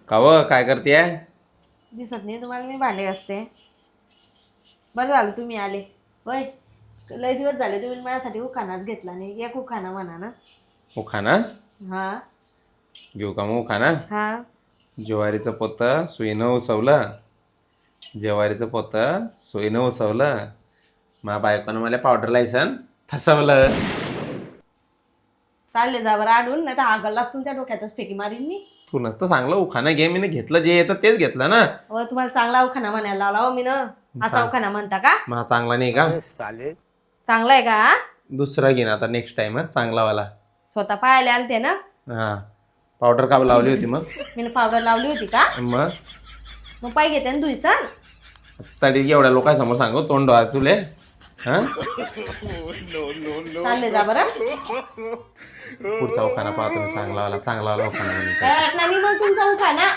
काव काय करते? दिसत नाही तुम्हाला मी भांडे घासते. बरं झालं तुम्ही आले. होय, लय दिवस झाले तुम्ही माझ्यासाठी उखाणाच घेतला नाही. एक उखाणा म्हणा ना. उखाणा हा घेऊ का मग उखाणा? हा. ज्वारीचं पोत सुईनं उसवलं, ज्वारीचं पोत सुईनं उसवलं, मा बायकोनं मला पावडर लायसन फसवलं. चालले जा बरं आडून, नाही तर हा गल्लाच तुमच्या डोक्यातच फेकी मारीन मी. तू नसतं चांगलं उखाणा घे, मी घेतलं जे येतं तेच घेतलं ना. हो, तुम्हाला चांगला उखाणा म्हणायला लावला हो मी ना. असा उखाणा म्हणता का? मग चांगला नाही का? चांगला आहे का हा? दुसरा घेईन आता नेक्स्ट टाइम चांगलावाला. स्वतः पाहायला आलते ना. हा पावडर का लावली होती मग? मी पावडर लावली होती का? मग पाय घेते ना धुईसन. तरी एवढ्या लोकांसमोर सांगू तोंड डोळा तुले? हा चालले जा बरं. पुढचा उखाणा पाहतो चांगलावाला उखाणा म्हणून. काय ऐकणार मी मग तुमचा उखाणा.